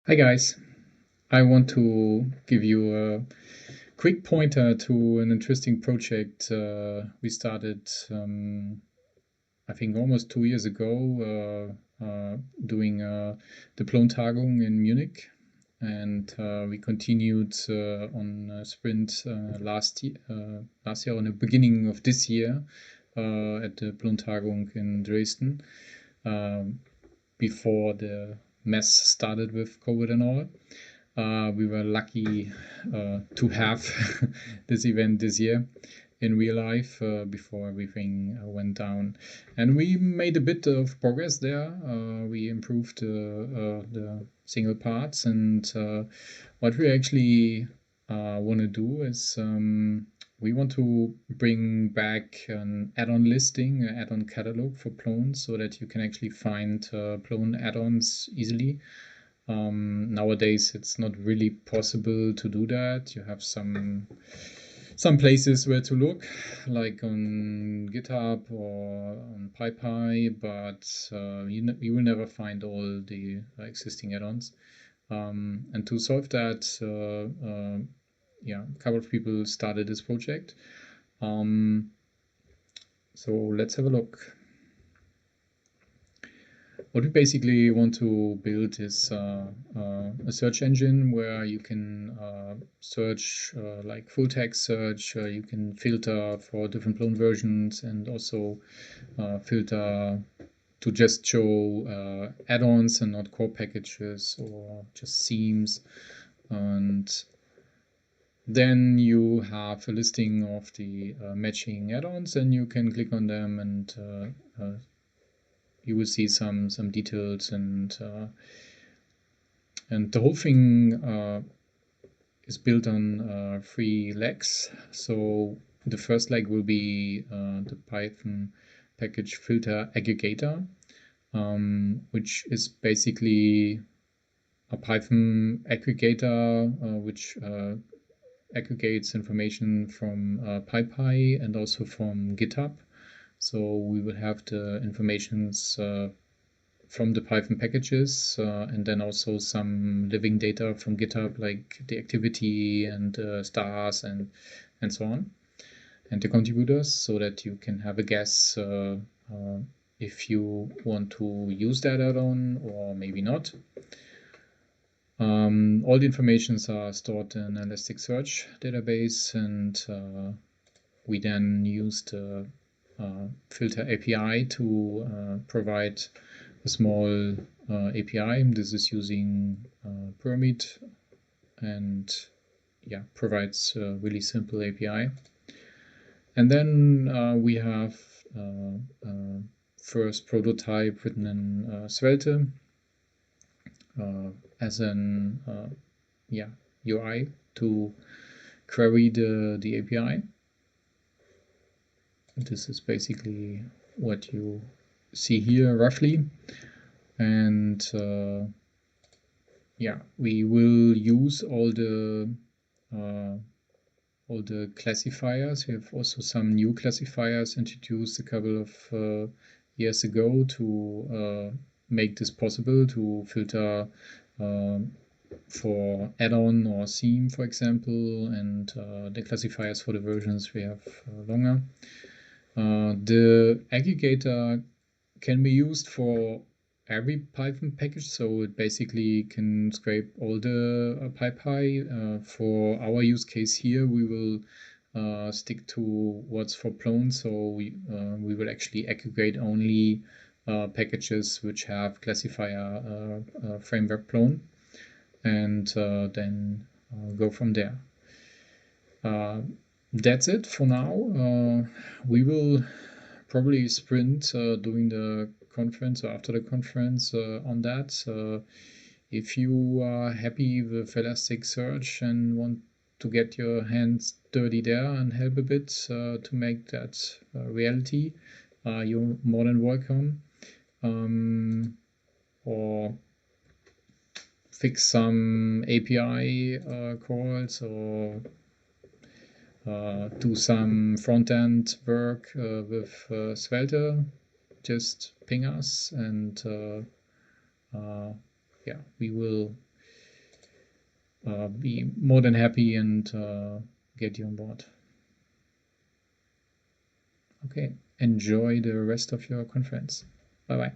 Hi guys, I want to give you a quick pointer to an interesting project we started, I think almost 2 years ago, doing the Plone Tagung in Munich. And we continued on Sprint last year, on the beginning of this year at the Plone Tagung in Dresden, before the mess started with COVID and all. We were lucky to have this event this year in real life before everything went down. And we made a bit of progress there. We improved the single parts, and what we actually want to do is we want to bring back an add-on listing, an add-on catalog for Plone, so that you can actually find Plone add-ons easily. Nowadays, it's not really possible to do that. You have some places where to look, like on GitHub or on PyPy, but you will never find all the existing add-ons. And to solve that, a couple of people started this project. So let's have a look. What we basically want to build is a search engine where you can search like full text search. You can filter for different Plone versions, and also filter to just show add-ons and not core packages or just themes. And then you have a listing of the matching add-ons, and you can click on them, and you will see some details, and the whole thing is built on 3 legs. So the first leg will be the Python package filter aggregator, which is basically a Python aggregator which aggregates information from PyPy and also from GitHub. So we will have the informations from the Python packages and then also some living data from GitHub, like the activity and stars and so on, and the contributors, so that you can have a guess if you want to use that add-on or maybe not. All the informations are stored in an Elasticsearch database, and we then use the filter API to provide a small API. This is using Pyramid, and provides a really simple API. And then we have first prototype written in Svelte as an UI to query the API. This is basically what you see here roughly. And we will use all the classifiers. We have also some new classifiers introduced a couple of years ago to make this possible, to filter for add-on or theme, for example, and the classifiers for the versions we have longer. The aggregator can be used for every Python package, so it basically can scrape all the PyPy. For our use case here, we will stick to what's for Plone, so we will actually aggregate only packages which have classifier framework Plone, and then go from there. That's it for now. We will probably sprint during the conference or after the conference on that. If you are happy with Elasticsearch and want to get your hands dirty there and help a bit to make that reality, you're more than welcome. Or fix some API calls, or do some front-end work with Svelte, just ping us, and we will be more than happy and get you on board. Okay, enjoy the rest of your conference. Bye bye.